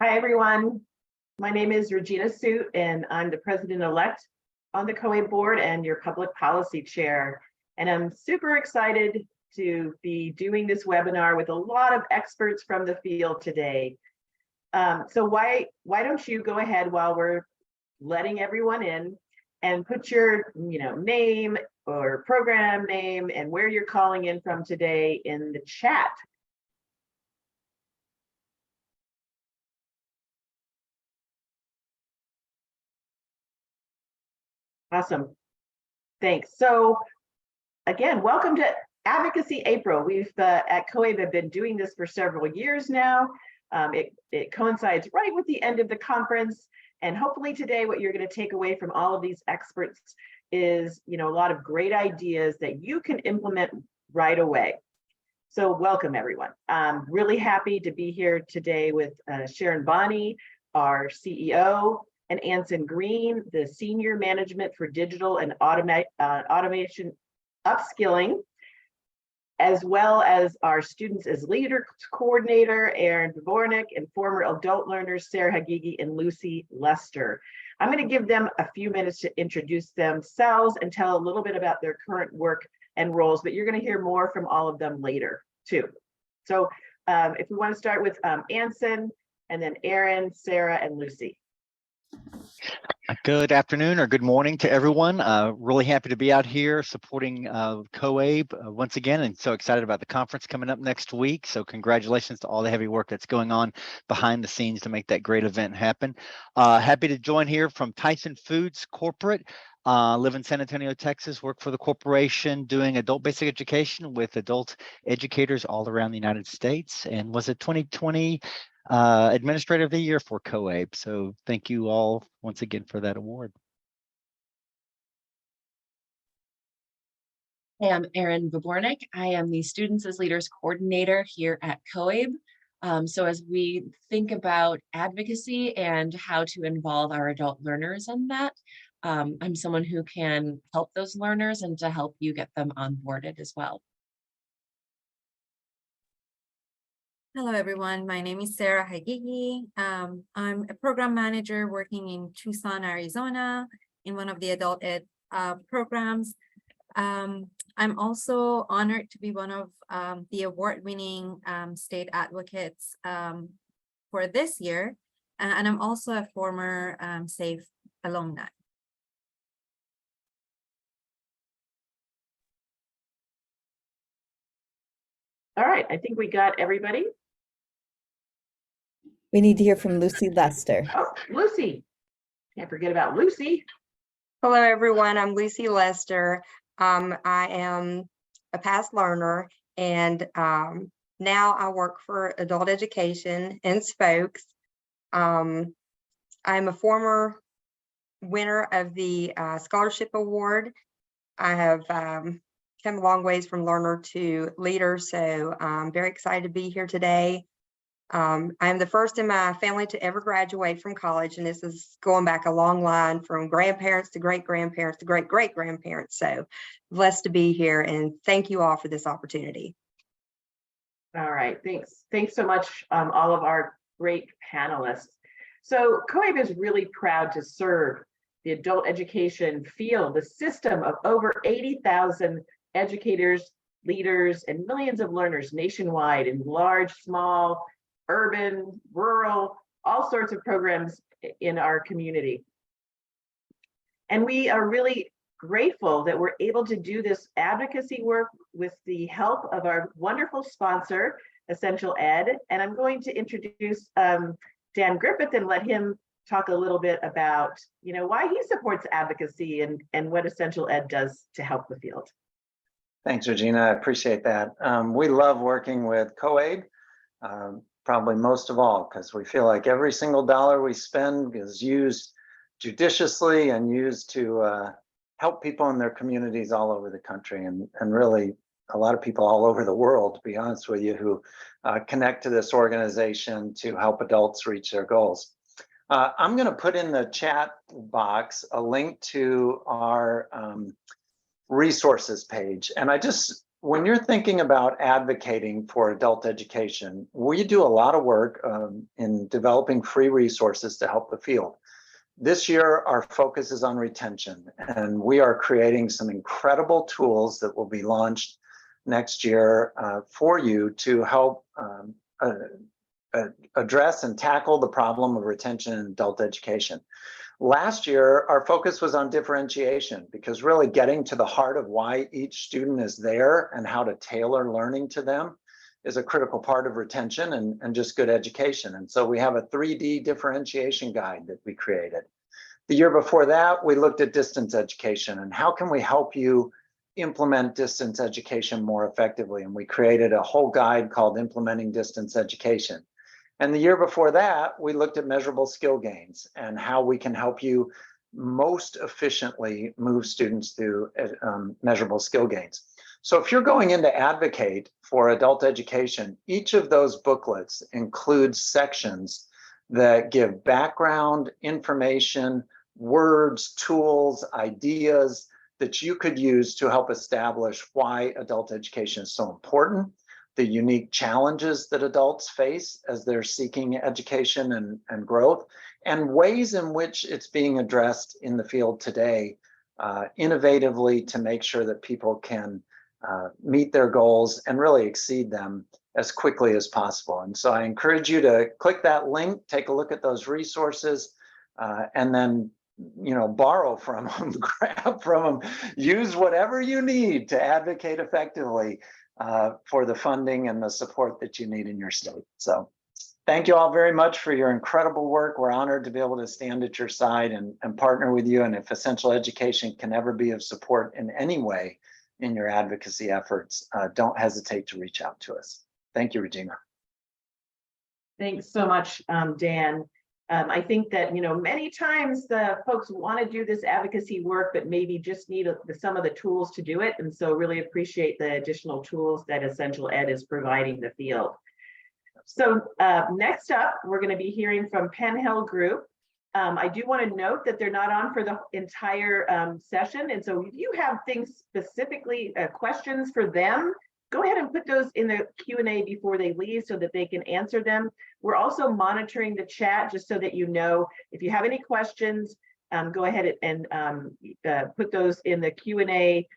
Hi, everyone. My name is Regina Suitt, and I'm the president-elect on the COABE board and your public policy chair. And I'm super excited to be doing this webinar with a lot of experts from the field today. So why don't you go ahead while we're letting everyone in and put your name or program name and where you're calling in from today in the chat. Awesome. Thanks. So again, welcome to Advocacy April. We've at COABE have been doing this for several years now. It coincides right with the end of the conference. And hopefully today, what you're going to take away from all of these experts is, a lot of great ideas that you can implement right away. So welcome, everyone. I'm really happy to be here today with Sharon Bonney, our CEO, and Anson Green, the Senior Management for Digital and Automation Upskilling, as well as our Students as Leaders Coordinator, Erin, Vobornik, and former adult learners, Sara Haghighi and Lucy Lester. I'm going to give them a few minutes to introduce themselves and tell a little bit about their current work and roles, but you're going to hear more from all of them later, too. So if we want to start with Anson, and then Erin, Sara, and Lucy. Good afternoon or good morning to everyone. Really happy to be out here supporting COABE once again, and so excited about the conference coming up next week. So congratulations to all the heavy work that's going on behind the scenes to make that great event happen. Happy to join here from Tyson Foods Corporate. Live in San Antonio, Texas, work for the corporation doing adult basic education with adult educators all around the United States, and was a 2020 Administrator of the Year for COABE. So thank you all once again for that award. Hey, I'm Erin Vobornik. I am the Students as Leaders Coordinator here at COABE. So as we think about advocacy and how to involve our adult learners in that, I'm someone who can help those learners and to help you get them onboarded as well. Hello, everyone. My name is Sara Haghighi. I'm a program manager working in Tucson, Arizona, in one of the adult ed programs. I'm also honored to be one of the award-winning state advocates for this year, and I'm also a former SAFE alumni. All right, I think we got everybody. We need to hear from Lucy Lester. Oh, Lucy. Can't forget about Lucy. Hello, everyone. I'm Lucy Lester. I am a past learner, and now I work for adult education in Spokes. I'm a former winner of the scholarship award. I have come a long ways from learner to leader, so I'm very excited to be here today. I'm the first in my family to ever graduate from college, and this is going back a long line from grandparents to great-grandparents to great-great-grandparents. So blessed to be here, and thank you all for this opportunity. All right, thanks. Thanks so much, all of our great panelists. So COABE is really proud to serve the adult education field, the system of over 80,000 educators, leaders, and millions of learners nationwide in large, small, urban, rural, all sorts of programs in our community. And we are really grateful that we're able to do this advocacy work with the help of our wonderful sponsor, Essential Ed. And I'm going to introduce Dan Griffith and let him talk a little bit about, why he supports advocacy and what Essential Ed does to help the field. Thanks, Regina. I appreciate that. We love working with COABE. Probably most of all, because we feel like every single dollar we spend is used judiciously and used to help people in their communities all over the country, and really a lot of people all over the world, to be honest with you, who connect to this organization to help adults reach their goals. I'm going to put in the chat box a link to our resources page, and I just when you're thinking about advocating for adult education, we do a lot of work in developing free resources to help the field. This year, our focus is on retention, and we are creating some incredible tools that will be launched next year for you to help address and tackle the problem of retention in adult education. Last year, our focus was on differentiation, because really getting to the heart of why each student is there and how to tailor learning to them is a critical part of retention and just good education. And so we have a 3D differentiation guide that we created. The year before that, we looked at distance education and how can we help you implement distance education more effectively. And we created a whole guide called Implementing Distance Education. And the year before that, we looked at measurable skill gains and how we can help you most efficiently move students through measurable skill gains. So if you're going in to advocate for adult education, each of those booklets includes sections that give background information, words, tools, ideas that you could use to help establish why adult education is so important, the unique challenges that adults face as they're seeking education and growth, and ways in which it's being addressed in the field today, innovatively, to make sure that people can meet their goals and really exceed them as quickly as possible. And so I encourage you to click that link, take a look at those resources, and then borrow from them, grab from them, use whatever you need to advocate effectively for the funding and the support that you need in your state. So thank you all very much for your incredible work. We're honored to be able to stand at your side and partner with you. And if Essential Education can ever be of support in any way in your advocacy efforts, don't hesitate to reach out to us. Thank you, Regina. Thanks so much, Dan. I think that, many times the folks want to do this advocacy work, but maybe just need some of the tools to do it. And so really appreciate the additional tools that Essential Ed is providing the field. So next up, we're going to be hearing from Penn Hill Group. I do want to note that they're not on for the entire session. And so if you have things specifically, questions for them, go ahead and put those in the Q&A before they leave so that they can answer them. We're also monitoring the chat just so that if you have any questions, go ahead and put those in the Q&A.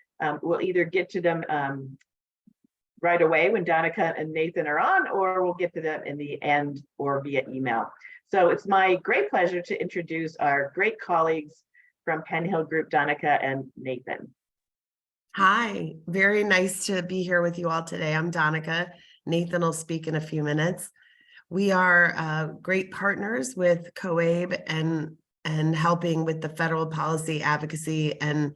We'll either get to them right away when Danica and Nathan are on, or we'll get to them in the end or via email. So it's my great pleasure to introduce our great colleagues from Penn Hill Group, Danica and Nathan. Hi, very nice to be here with you all today. I'm Danica. Nathan will speak in a few minutes. We are great partners with COABE and helping with the federal policy advocacy and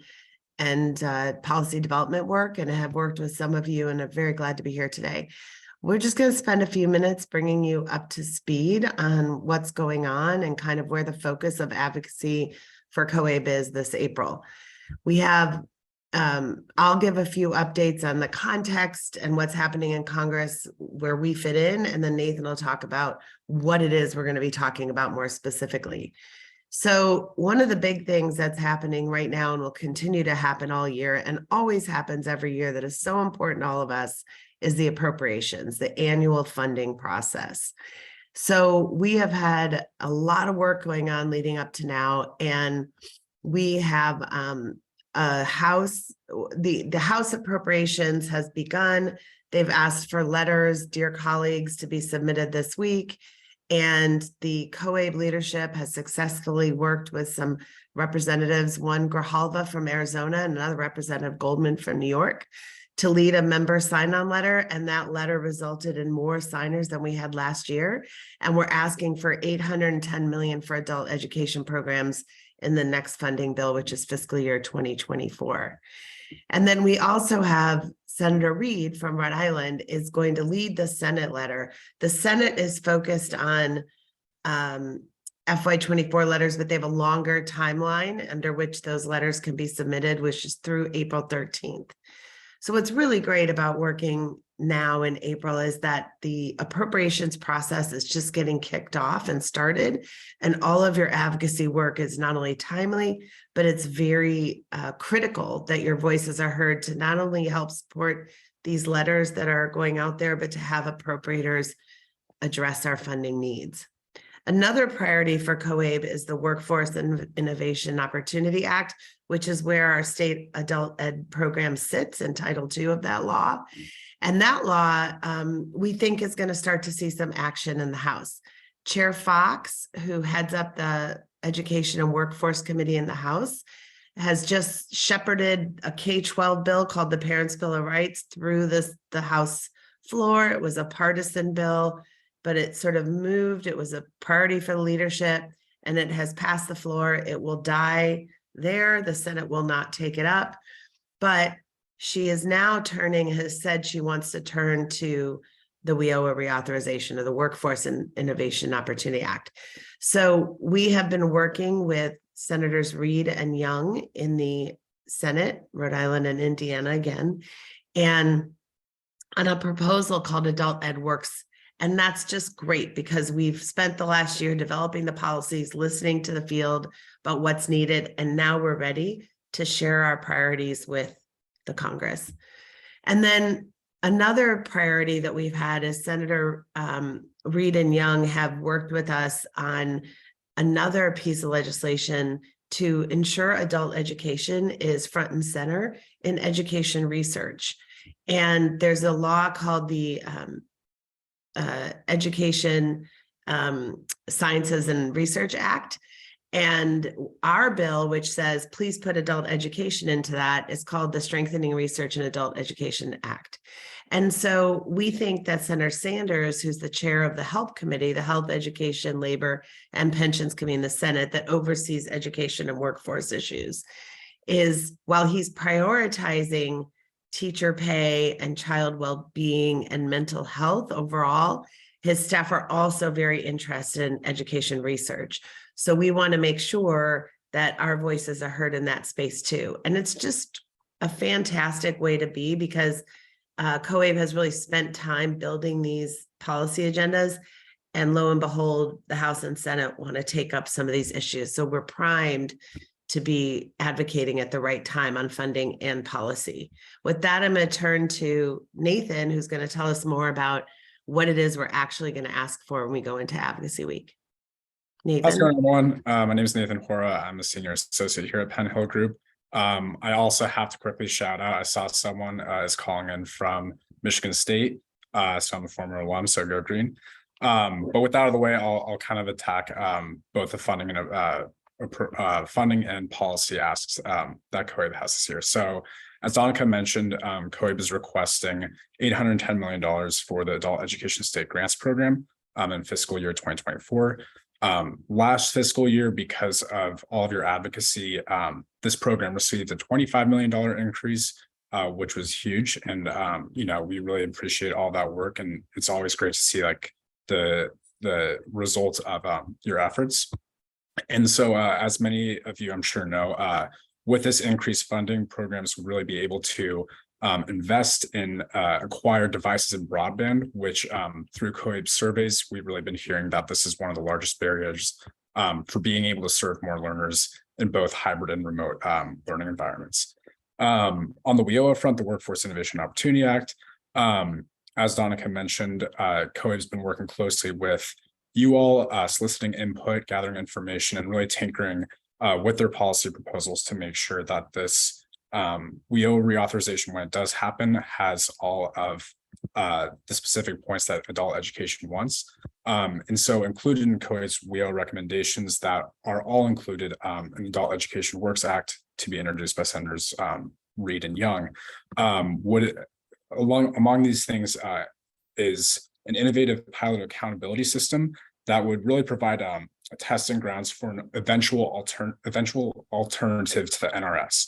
policy development work, and I have worked with some of you and I'm very glad to be here today. We're just going to spend a few minutes bringing you up to speed on what's going on and kind of where the focus of advocacy for COABE is this April. We have I'll give a few updates on the context and what's happening in Congress where we fit in, and then Nathan will talk about what it is we're going to be talking about more specifically. So one of the big things that's happening right now and will continue to happen all year and always happens every year that is so important to all of us is the appropriations, the annual funding process. So we have had a lot of work going on leading up to now, and we have the House appropriations has begun. They've asked for letters, dear colleagues, to be submitted this week. And the COABE leadership has successfully worked with some representatives, one Grijalva from Arizona and another representative Goldman from New York, to lead a member sign-on letter. And that letter resulted in more signers than we had last year. And we're asking for $810 million for adult education programs in the next funding bill, which is fiscal year 2024. And then we also have Senator Reed from Rhode Island is going to lead the Senate letter. The Senate is focused on FY24 letters, but they have a longer timeline under which those letters can be submitted, which is through April 13th. So what's really great about working now in April is that the appropriations process is just getting kicked off and started. And all of your advocacy work is not only timely, but it's very critical that your voices are heard to not only help support these letters that are going out there, but to have appropriators address our funding needs. Another priority for COABE is the Workforce and Innovation Opportunity Act, which is where our state adult ed program sits in Title II of that law. And that law, we think, is going to start to see some action in the House. Chair Fox, who heads up the Education and Workforce Committee in the House, has just shepherded a K-12 bill called the Parents' Bill of Rights through the House floor. It was a partisan bill, but it sort of moved. It was a priority for the leadership, and it has passed the floor. It will die there. The Senate will not take it up, but she is now has said she wants to turn to the WIOA reauthorization of the Workforce and Innovation Opportunity Act. So we have been working with Senators Reid and Young in the Senate, Rhode Island and Indiana again, and on a proposal called Adult Ed Works. And that's just great because we've spent the last year developing the policies, listening to the field about what's needed, and now we're ready to share our priorities with the Congress. And then another priority that we've had is Senator Reid and Young have worked with us on another piece of legislation to ensure adult education is front and center in education research. And there's a law called the Education Sciences and Research Act. And our bill, which says, please put adult education into that, is called the Strengthening Research and Adult Education Act. And so we think that Senator Sanders, who's the chair of the HELP Committee, the Health, Education, Labor, and Pensions Committee in the Senate that oversees education and workforce issues, is while he's prioritizing teacher pay and child well-being and mental health overall, his staff are also very interested in education research. So we want to make sure that our voices are heard in that space too. And it's just a fantastic way to be because COABE has really spent time building these policy agendas. And lo and behold, the House and Senate want to take up some of these issues. So we're primed to be advocating at the right time on funding and policy. With that, I'm going to turn to Nathan, who's going to tell us more about what it is we're actually going to ask for when we go into Advocacy Week. Nathan. How's it going, everyone? My name is Nathan Hora. I'm a senior associate here at Penn Hill Group. I also have to quickly shout out, I saw someone is calling in from Michigan State. So I'm a former alum, so go green. But with that out of the way, I'll kind of attack both the funding and policy asks that COABE has this year. So as Danica mentioned, COABE is requesting $810 million for the Adult Education State Grants Program in fiscal year 2024. Last fiscal year, because of all of your advocacy, this program received a $25 million increase, which was huge. And, we really appreciate all that work. And it's always great to see like the results of your efforts. And so as many of you, I'm sure know, with this increased funding, programs will really be able to invest in acquired devices and broadband, which through COABE surveys, we've really been hearing that this is one of the largest barriers for being able to serve more learners in both hybrid and remote learning environments. On the WIOA front, the Workforce Innovation Opportunity Act, as Danica mentioned, COABE's been working closely with you all, soliciting input, gathering information, and really tinkering with their policy proposals to make sure that this WIOA reauthorization, when it does happen, has all of the specific points that adult education wants. And so included in COABE's WIOA recommendations that are all included in the Adult Education Works Act to be introduced by Senators Reid and Young, among these things is an innovative pilot accountability system that would really provide a testing grounds for an eventual alternative to the NRS.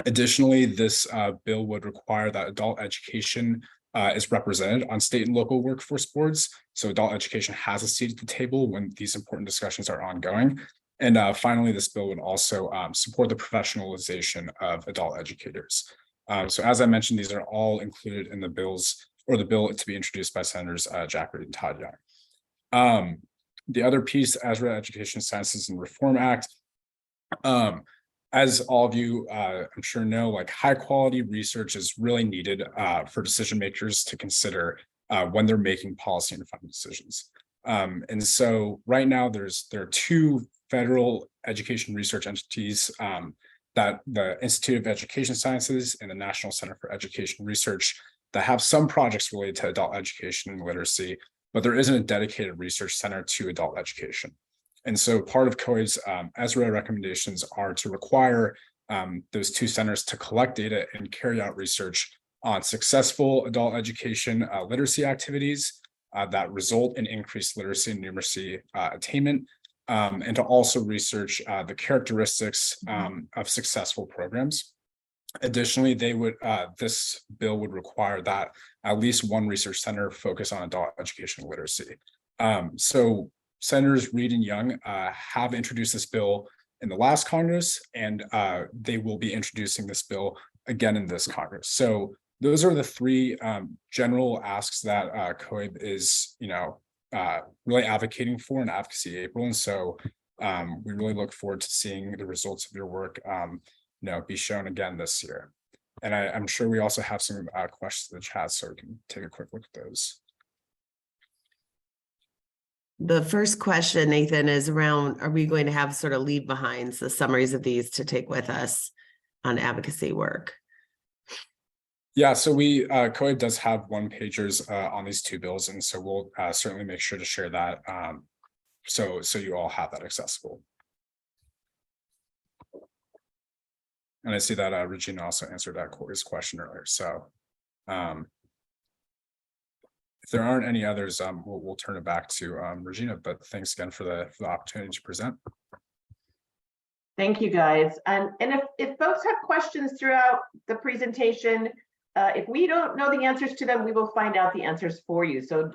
Additionally, this bill would require that adult education is represented on state and local workforce boards. So adult education has a seat at the table when these important discussions are ongoing. And finally, this bill would also support the professionalization of adult educators. So as I mentioned, these are all included in the bill to be introduced by Senators Jack Reed and Todd Young. The other piece, Ezra Education Sciences and Reform Act. As all of you, I'm sure know, like high quality research is really needed for decision makers to consider when they're making policy and funding decisions. And so right now there are two federal education research entities that the Institute of Education Sciences and the National Center for Education Research that have some projects related to adult education and literacy, but there isn't a dedicated research center to adult education. And so part of COABE's ESRA recommendations are to require those two centers to collect data and carry out research on successful adult education literacy activities that result in increased literacy and numeracy attainment, and to also research the characteristics of successful programs. Additionally, this bill would require that at least one research center focus on adult education literacy. So Senators Reed and Young have introduced this bill in the last Congress, and they will be introducing this bill again in this Congress. So those are the three general asks that COAB is, really advocating for in Advocacy April. And so we really look forward to seeing the results of your work, be shown again this year. And I'm sure we also have some questions in the chat, so we can take a quick look at those. The first question, Nathan, is around, are we going to have sort of leave behinds, the summaries of these to take with us on advocacy work? Yeah, so COAB does have one pagers on these two bills, and so we'll certainly make sure to share that so you all have that accessible. And I see that Regina also answered that Corey's question earlier. So if there aren't any others, we'll turn it back to Regina, but thanks again for the opportunity to present. Thank you, guys. And if folks have questions throughout the presentation, if we don't know the answers to them, we will find out the answers for you. So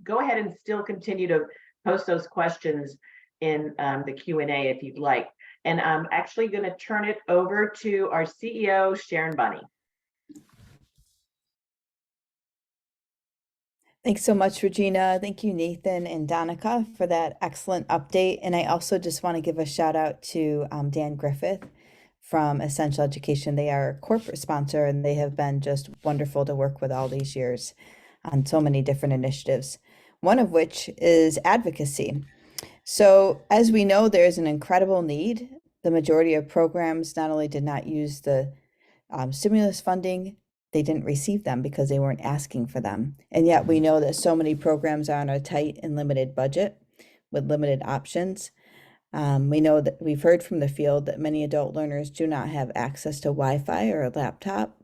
go ahead and still continue to post those questions in the Q&A if you'd like. And I'm actually going to turn it over to our CEO, Sharon Bonney. Thanks so much, Regina. Thank you, Nathan and Danica, for that excellent update. And I also just want to give a shout out to Dan Griffith from Essential Education. They are a corporate sponsor, and they have been just wonderful to work with all these years on so many different initiatives, one of which is advocacy. So as we know, there's an incredible need. The majority of programs not only did not use the stimulus funding, they didn't receive them because they weren't asking for them. And yet we know that so many programs are on a tight and limited budget with limited options. We know that we've heard from the field that many adult learners do not have access to Wi-Fi or a laptop,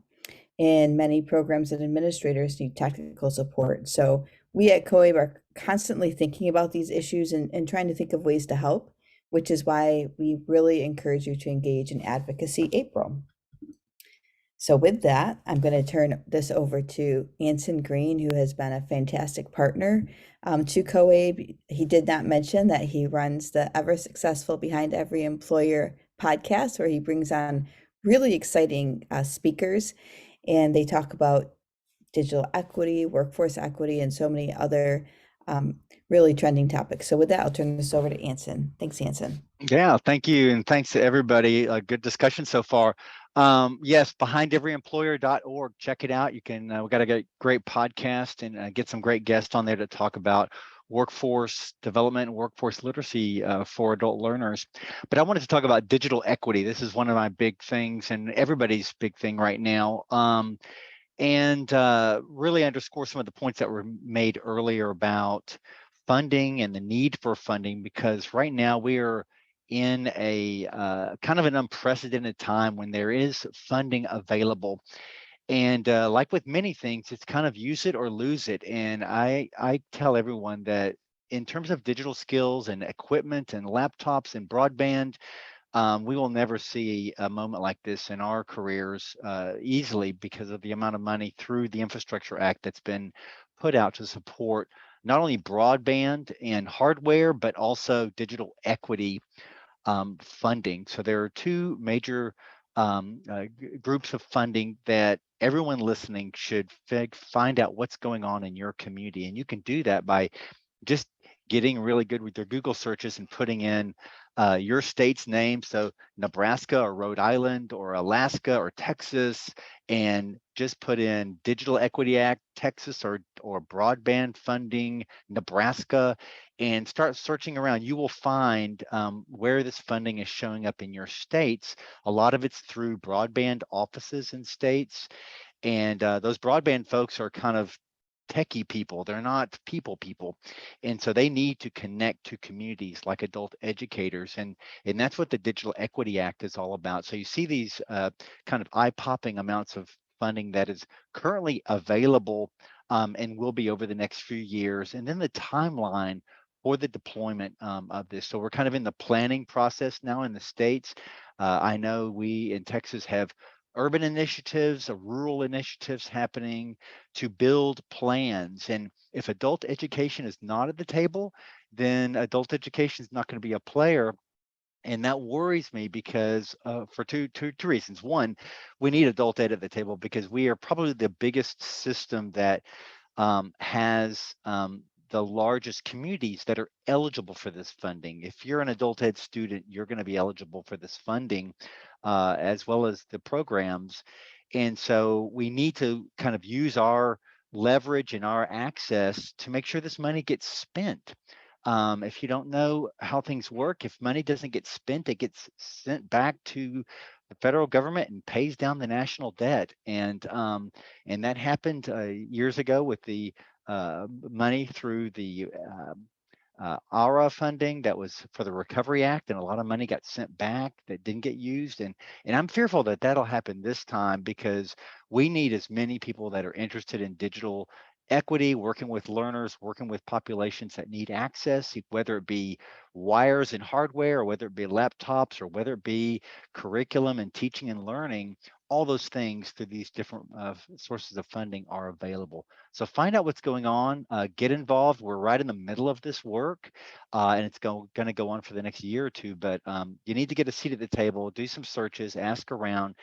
and many programs and administrators need technical support. So we at COAB are constantly thinking about these issues and trying to think of ways to help, which is why we really encourage you to engage in Advocacy April. So with that, I'm going to turn this over to Anson Green, who has been a fantastic partner to COAB. He did not mention that he runs the Ever Successful Behind Every Employer podcast, where he brings on really exciting speakers, and they talk about digital equity, workforce equity, and so many other really trending topics. So with that, I'll turn this over to Anson. Thanks, Anson. Yeah, thank you. And thanks to everybody. A good discussion so far. Yes, behindeveryemployer.org. Check it out. You can, we got a great podcast and get some great guests on there to talk about workforce development and workforce literacy for adult learners. But I wanted to talk about digital equity. This is one of my big things and everybody's big thing right now. And really underscore some of the points that were made earlier about funding and the need for funding, because right now we are in a kind of an unprecedented time when there is funding available. And like with many things, it's kind of use it or lose it. And I tell everyone that in terms of digital skills and equipment and laptops and broadband, we will never see a moment like this in our careers easily, because of the amount of money through the Infrastructure Act that's been put out to support not only broadband and hardware, but also digital equity funding. So there are two major groups of funding that everyone listening should find out what's going on in your community. And you can do that by just getting really good with their Google searches and putting in your state's name. So Nebraska or Rhode Island or Alaska or Texas, and just put in Digital Equity Act, Texas, or broadband funding, Nebraska, and start searching around. You will find where this funding is showing up in your states. A lot of it's through broadband offices in states. And those broadband folks are kind of techie people. They're not people. And so they need to connect to communities like adult educators. And that's what the Digital Equity Act is all about. So you see these kind of eye-popping amounts of funding that is currently available and will be over the next few years. And then the timeline for the deployment of this. So we're kind of in the planning process now in the states. I know we in Texas have urban initiatives, rural initiatives happening to build plans. And if adult education is not at the table, then adult education is not going to be a player. And that worries me because for two reasons. One, we need adult ed at the table because we are probably the biggest system that has the largest communities that are eligible for this funding. If you're an adult ed student, you're going to be eligible for this funding as well as the programs. And so we need to kind of use our leverage and our access to make sure this money gets spent. If you don't know how things work, if money doesn't get spent, it gets sent back to the federal government and pays down the national debt. And that happened years ago with the money through the Hora funding that was for the Recovery Act, and a lot of money got sent back that didn't get used. And I'm fearful that that'll happen this time because we need as many people that are interested in digital equity, working with learners, working with populations that need access, whether it be wires and hardware, or whether it be laptops, or whether it be curriculum and teaching and learning. All those things through these different sources of funding are available. So find out what's going on, get involved. We're right in the middle of this work and it's going to go on for the next year or two, but you need to get a seat at the table, do some searches, ask around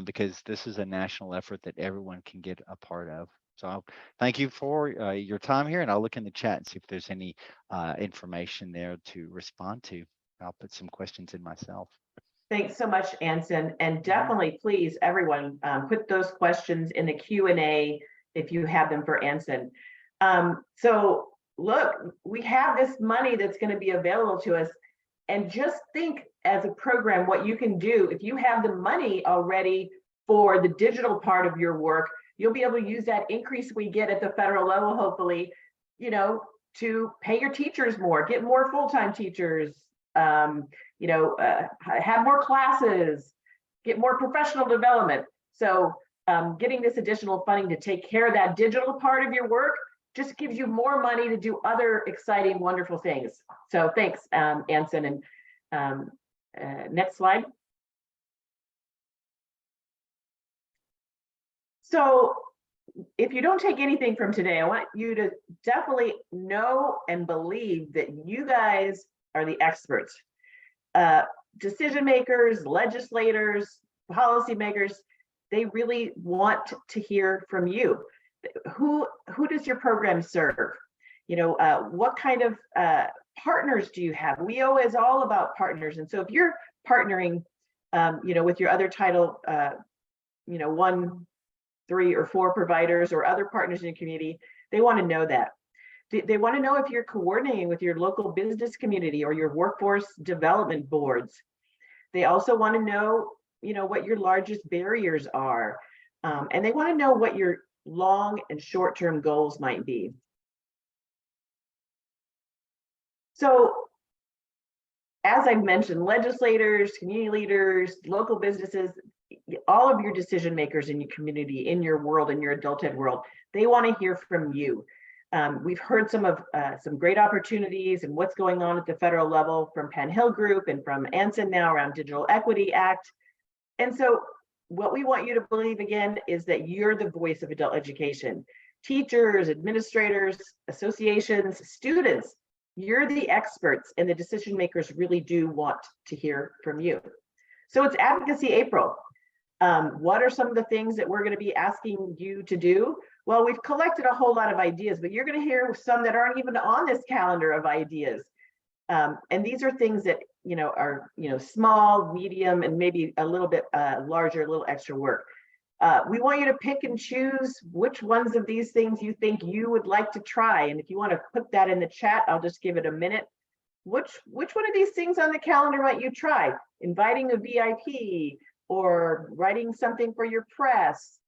because this is a national effort that everyone can get a part of. So thank you for your time here, and I'll look in the chat and see if there's any information there to respond to. I'll put some questions in myself. Thanks so much, Anson. And definitely, please, everyone, put those questions in the Q&A if you have them for Anson. So look, we have this money that's going to be available to us. And just think as a program what you can do. If you have the money already for the digital part of your work, you'll be able to use that increase we get at the federal level, hopefully, to pay your teachers more, get more full-time teachers, have more classes, get more professional development. So getting this additional funding to take care of that digital part of your work just gives you more money to do other exciting, wonderful things. So thanks, Anson. And next slide. So if you don't take anything from today, I want you to definitely know and believe that you guys are the experts. Decision makers, legislators, policymakers, they really want to hear from you. Who does your program serve? What kind of partners do you have? WEO is all about partners. And so if you're partnering, with your other Title, 1, 3, or 4 providers or other partners in the community, they want to know that. They want to know if you're coordinating with your local business community or your workforce development boards. They also want to know, what your largest barriers are. And they want to know what your long and short-term goals might be. So, as I mentioned, legislators, community leaders, local businesses, all of your decision makers in your community, in your world, in your adult ed world, they want to hear from you. We've heard some great opportunities and what's going on at the federal level from Penn Hill Group and from Anson now around Digital Equity Act. And so what we want you to believe again is that you're the voice of adult education. Teachers, administrators, associations, students, you're the experts, and the decision makers really do want to hear from you. So it's Advocacy April. What are some of the things that we're going to be asking you to do? Well, we've collected a whole lot of ideas, but you're going to hear some that aren't even on this calendar of ideas. And these are things that, are, small, medium, and maybe a little bit larger, a little extra work. We want you to pick and choose which ones of these things you think you would like to try. And if you want to put that in the chat, I'll just give it a minute. Which one of these things on the calendar might you try? Inviting a VIP, or writing something for your press,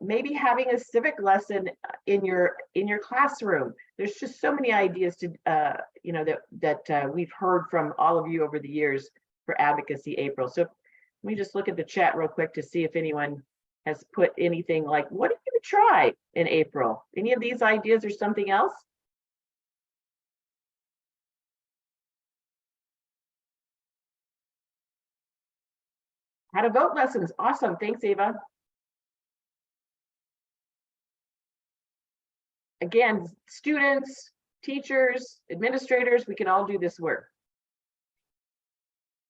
maybe having a civic lesson in your classroom. There's just so many ideas to that we've heard from all of you over the years for Advocacy April. So let me just look at the chat real quick to see if anyone has put anything like, what are you going to try in April? Any of these ideas or something else? How to vote lessons. Awesome. Thanks, Ava. Again, students, teachers, administrators, we can all do this work.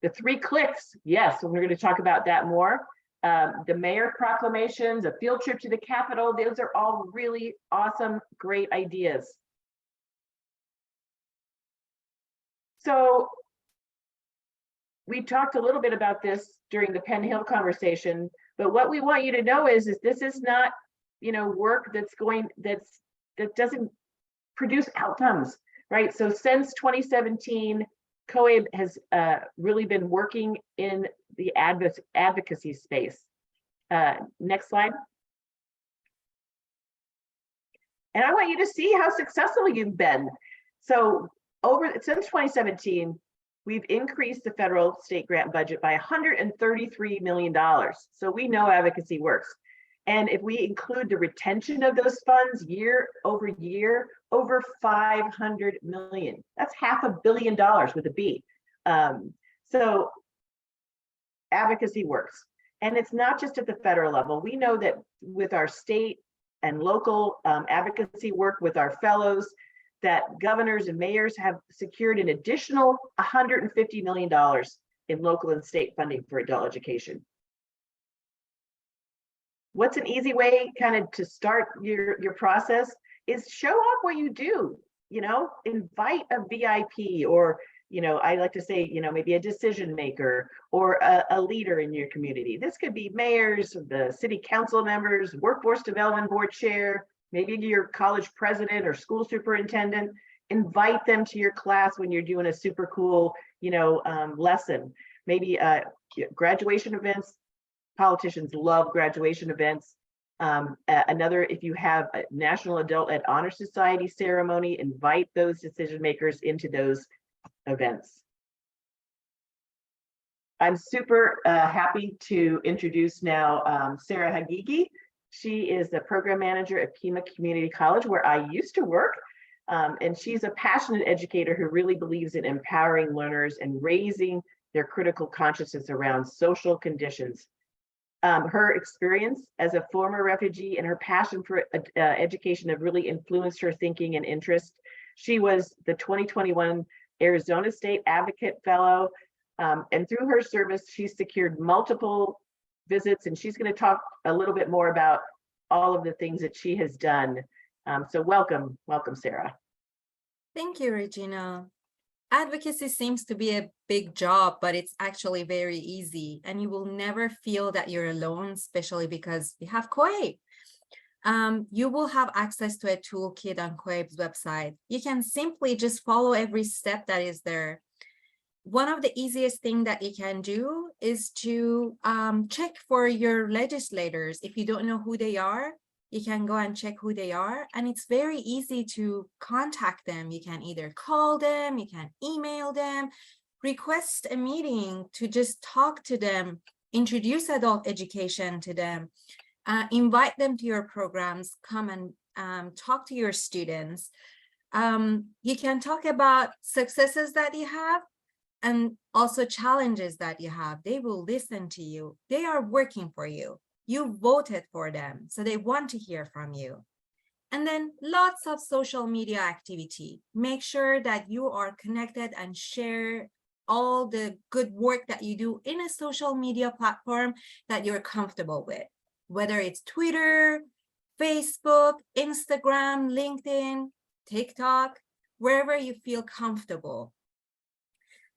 The 3 clicks. Yes, and we're going to talk about that more. The mayor proclamations, a field trip to the Capitol. Those are all really awesome, great ideas. So we talked a little bit about this during the Penn Hill conversation, but what we want you to know is this is not, work that doesn't produce outcomes, right? So since 2017, COABE has really been working in the advocacy space. Next slide. And I want you to see how successful you've been. So since 2017, we've increased the federal state grant budget by $133 million. So we know advocacy works. And if we include the retention of those funds year over year, over 500 million. That's $500 million with a B. So advocacy works. And it's not just at the federal level. We know that with our state and local advocacy work with our fellows, that governors and mayors have secured an additional $150 million in local and state funding for adult education. What's an easy way kind of to start your process is show off what you do, invite a VIP, or, I like to say, maybe a decision maker or a leader in your community. This could be mayors, the city council members, workforce development board chair, maybe your college president or school superintendent. Invite them to your class when you're doing a super cool, lesson. Maybe graduation events. Politicians love graduation events. If you have a National Adult Ed Honor Society ceremony, invite those decision makers into those events. I'm super happy to introduce now Sara Haghighi. She is the program manager at Pima Community College, where I used to work. And she's a passionate educator who really believes in empowering learners and raising their critical consciousness around social conditions. Her experience as a former refugee and her passion for education have really influenced her thinking and interest. She was the 2021 Arizona State Advocate Fellow, and through her service, she's secured multiple visits, and she's going to talk a little bit more about all of the things that she has done. So welcome, Sara. Thank you, Regina. Advocacy seems to be a big job, but it's actually very easy, and you will never feel that you're alone, especially because we have COABE. You will have access to a toolkit on COABE's website. You can simply just follow every step that is there. One of the easiest things that you can do is to check for your legislators. If you don't know who they are, you can go and check who they are, and it's very easy to contact them. You can either call them, you can email them, request a meeting to just talk to them, introduce adult education to them, invite them to your programs, come and talk to your students. You can talk about successes that you have and also challenges that you have. They will listen to you. They are working for you. You voted for them, so they want to hear from you. And then lots of social media activity. Make sure that you are connected and share all the good work that you do in a social media platform that you're comfortable with, whether it's Twitter, Facebook, Instagram, LinkedIn, TikTok, wherever you feel comfortable.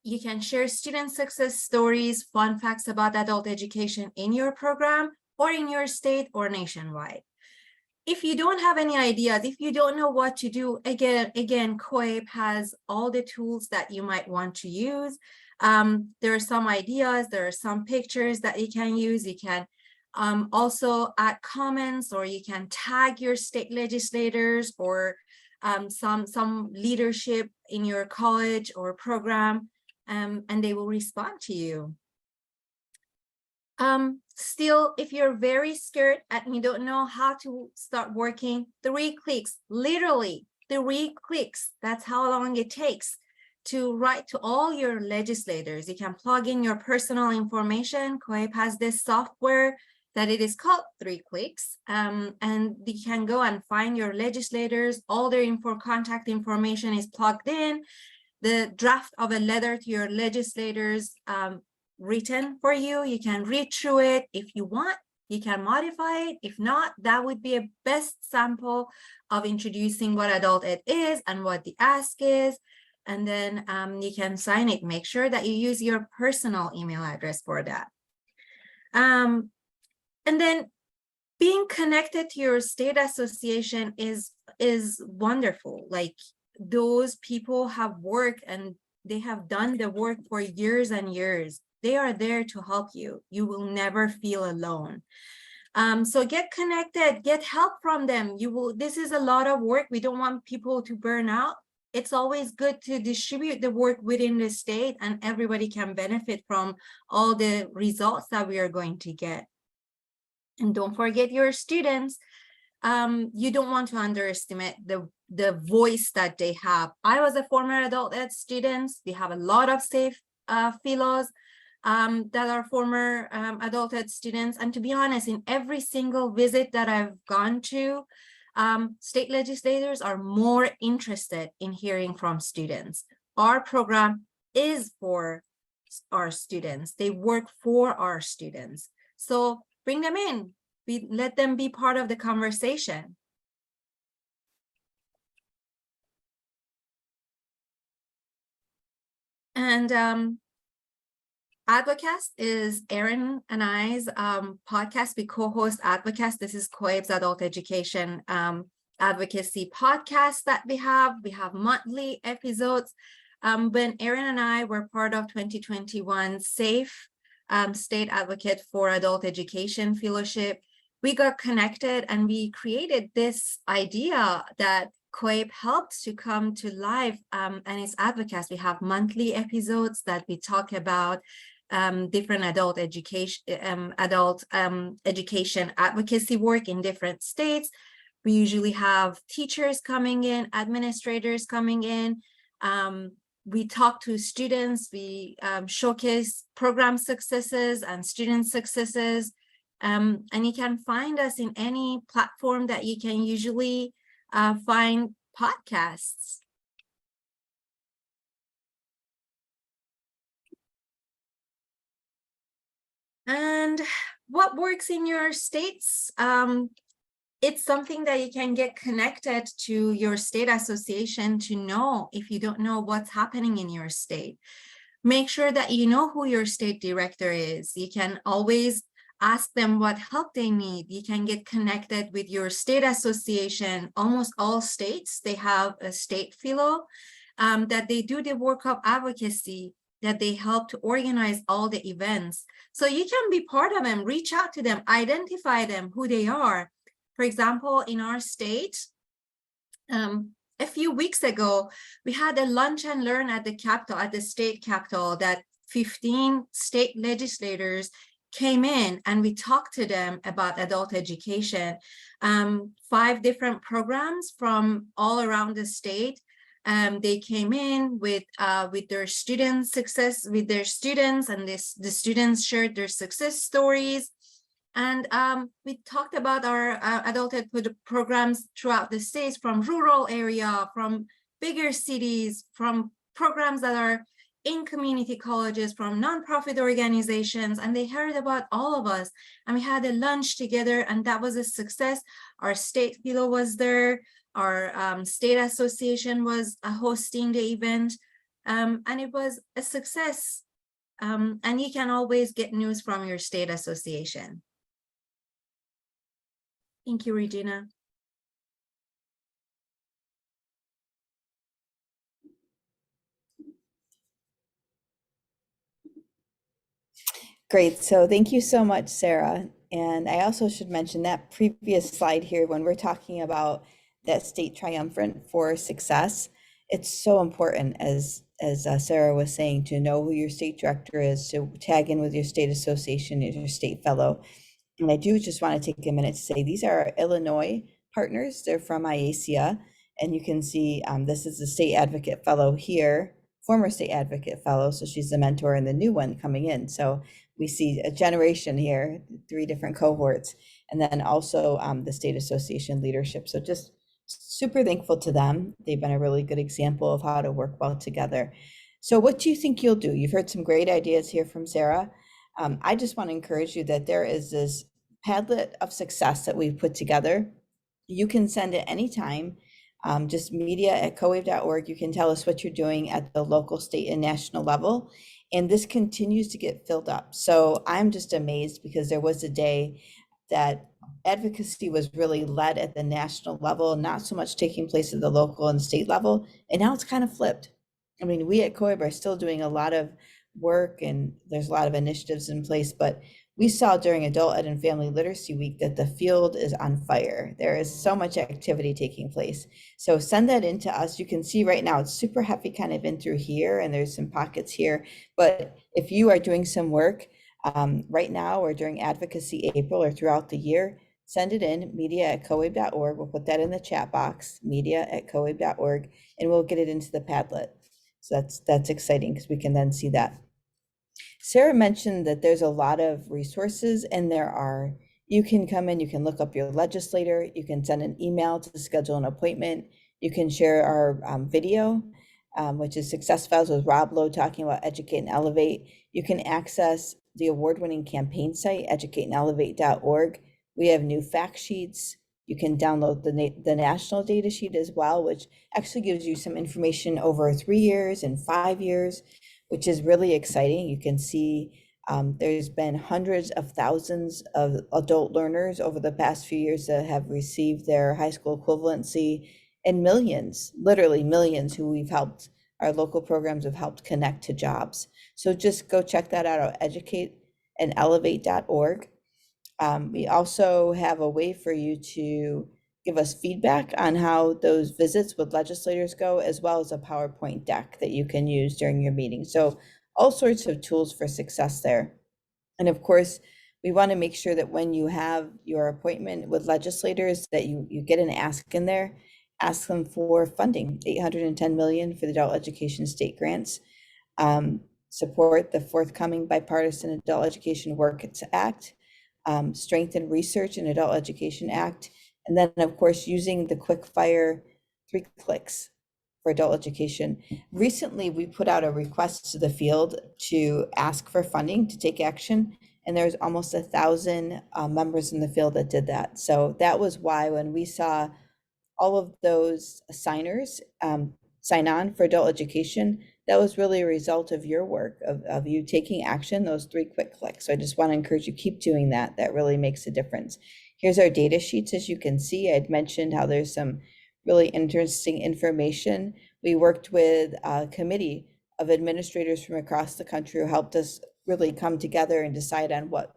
You can share student success stories, fun facts about adult education in your program or in your state or nationwide. If you don't have any ideas, if you don't know what to do, again, COABE has all the tools that you might want to use. There are some ideas, there are some pictures that you can use. You can also add comments, or you can tag your state legislators or some leadership in your college or program, and they will respond to you. Still, if you're very scared and you don't know how to start working, 3 clicks, literally 3 clicks, that's how long it takes to write to all your legislators. You can plug in your personal information. COABE has this software that it is called 3 clicks, and you can go and find your legislators. All their contact information is plugged in. The draft of a letter to your legislators written for you. You can read through it. If you want, you can modify it. If not, that would be a best sample of introducing what adult ed is and what the ask is. And then you can sign it. Make sure that you use your personal email address for that. And then being connected to your state association is wonderful. Like, those people have worked and they have done the work for years and years. They are there to help you. You will never feel alone. So get connected, get help from them. This is a lot of work. We don't want people to burn out. It's always good to distribute the work within the state, and everybody can benefit from all the results that we are going to get. And don't forget your students. You don't want to underestimate the voice that they have. I was a former adult ed student. We have a lot of safe fellows that are former adult ed students. And to be honest, in every single visit that I've gone to, state legislators are more interested in hearing from students. Our program is for our students. They work for our students. So bring them in. Let them be part of the conversation. And Advocacy is Erin and I's podcast. We co-host Advocacy. This is COABE's adult education advocacy podcast that we have. We have monthly episodes. When Erin and I were part of 2021 SAFE, State Advocate for Adult Education Fellowship, we got connected and we created this idea that COABE helped to come to life, and it's Advocacy. We have monthly episodes that we talk about different adult education advocacy work in different states. We usually have teachers coming in, administrators coming in. We talk to students. We showcase program successes and student successes. And you can find us in any platform that you can usually find podcasts. And what works in your states? It's something that you can get connected to your state association to know if you don't know what's happening in your state. Make sure that you know who your state director is. You can always ask them what help they need. You can get connected with your state association. Almost all states, they have a state fellow that they do the work of advocacy, that they help to organize all the events. So you can be part of them, reach out to them, identify them, who they are. For example, in our state, a few weeks ago, we had a lunch and learn at the Capitol, at the state Capitol, that 15 state legislators came in and we talked to them about adult education. 5 different programs from all around the state. They came in with their student success, with their students, and the students shared their success stories. And we talked about our adult ed programs throughout the states, from rural area, from bigger cities, from programs that are in community colleges, from nonprofit organizations, and they heard about all of us. And we had a lunch together, and that was a success. Our state fellow was there. Our state association was hosting the event, and it was a success. And you can always get news from your state association. Thank you, Regina. Great. So thank you so much, Sarah. And I also should mention that previous slide here, when we're talking about that state triumvirate for success, it's so important, as Sarah was saying, to know who your state director is, to tag in with your state association and your state fellow. And I do just want to take a minute to say these are our Illinois partners. They're from IACA. And you can see this is the state advocate fellow here, former state advocate fellow. So she's the mentor and the new one coming in. So we see a generation here, 3 different cohorts, and then also the state association leadership. So just super thankful to them. They've been a really good example of how to work well together. So what do you think you'll do? You've heard some great ideas here from Sarah. I just want to encourage you that there is this Padlet of success that we've put together. You can send it anytime. Just media@coabe.org. You can tell us what you're doing at the local, state, and national level. And this continues to get filled up. So I'm just amazed, because there was a day that advocacy was really led at the national level, not so much taking place at the local and state level. And now it's kind of flipped. I mean, we at COAB are still doing a lot of work, and there's a lot of initiatives in place, but we saw during Adult Ed and Family Literacy Week that the field is on fire. There is so much activity taking place. So send that in to us. You can see right now it's super heavy kind of in through here, and there's some pockets here. But if you are doing some work right now or during Advocacy April or throughout the year, send it in, media@coabe.org. We'll put that in the chat box, media@coabe.org, and we'll get it into the Padlet. So that's exciting, because we can then see that. Sarah mentioned that there's a lot of resources, and you can come in, you can look up your legislator, you can send an email to schedule an appointment, you can share our video, which is Success Files with Rob Lowe talking about Educate and Elevate. You can access the award-winning campaign site, educateandelevate.org. We have new fact sheets. You can download the national data sheet as well, which actually gives you some information over 3 years and 5 years, which is really exciting. You can see there's been hundreds of thousands of adult learners over the past few years that have received their high school equivalency, and millions, literally millions, who we've helped, our local programs have helped connect to jobs. So just go check that out at educateandelevate.org. We also have a way for you to give us feedback on how those visits with legislators go, as well as a PowerPoint deck that you can use during your meeting. So all sorts of tools for success there. And of course, we want to make sure that when you have your appointment with legislators, that you get an ask in there. Ask them for funding, $810 million for the Adult Education State Grants. Support the forthcoming Bipartisan Adult Education Works Act, Strengthen Research in Adult Education Act, and then of course using the quick fire 3 clicks for adult education. Recently, we put out a request to the field to ask for funding to take action, and there's almost 1,000 members in the field that did that. So that was why when we saw all of those signers sign on for adult education, that was really a result of your work, of you taking action, those 3 quick clicks. So I just want to encourage you, keep doing that. That really makes a difference. Here's our data sheets. As you can see, I'd mentioned how there's some really interesting information. We worked with a committee of administrators from across the country who helped us really come together and decide on what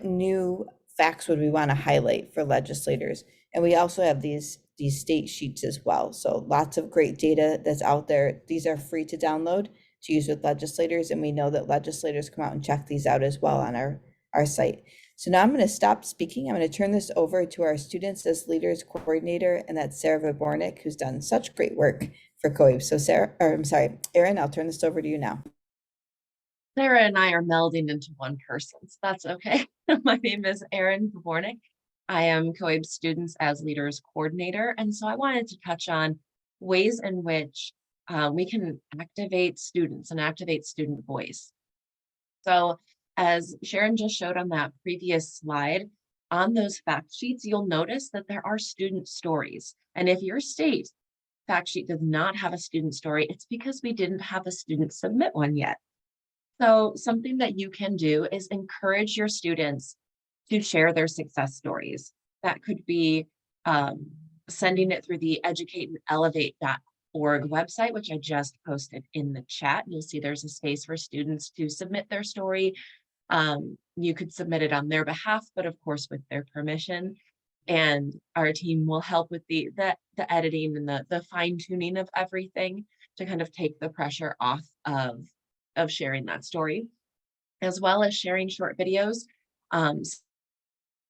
new facts would we want to highlight for legislators. And we also have these state sheets as well. So lots of great data that's out there. These are free to download to use with legislators, and we know that legislators come out and check these out as well on our site. So now I'm going to stop speaking. I'm going to turn this over to our Students as Leaders coordinator, and that's Sara Vobornik, who's done such great work for COAB. So Erin, I'll turn this over to you now. Sara and I are melding into one person, so that's okay. My name is Erin Vobornik. I am COAB Students as Leaders coordinator, and so I wanted to touch on ways in which we can activate students and activate student voice. So as Sharon just showed on that previous slide, on those fact sheets, you'll notice that there are student stories. And if your state fact sheet does not have a student story, it's because we didn't have a student submit one yet. So something that you can do is encourage your students to share their success stories. That could be sending it through the educateandelevate.org website, which I just posted in the chat. You'll see there's a space for students to submit their story. You could submit it on their behalf, but of course with their permission. And our team will help with the editing and the fine tuning of everything to kind of take the pressure off of sharing that story, as well as sharing short videos.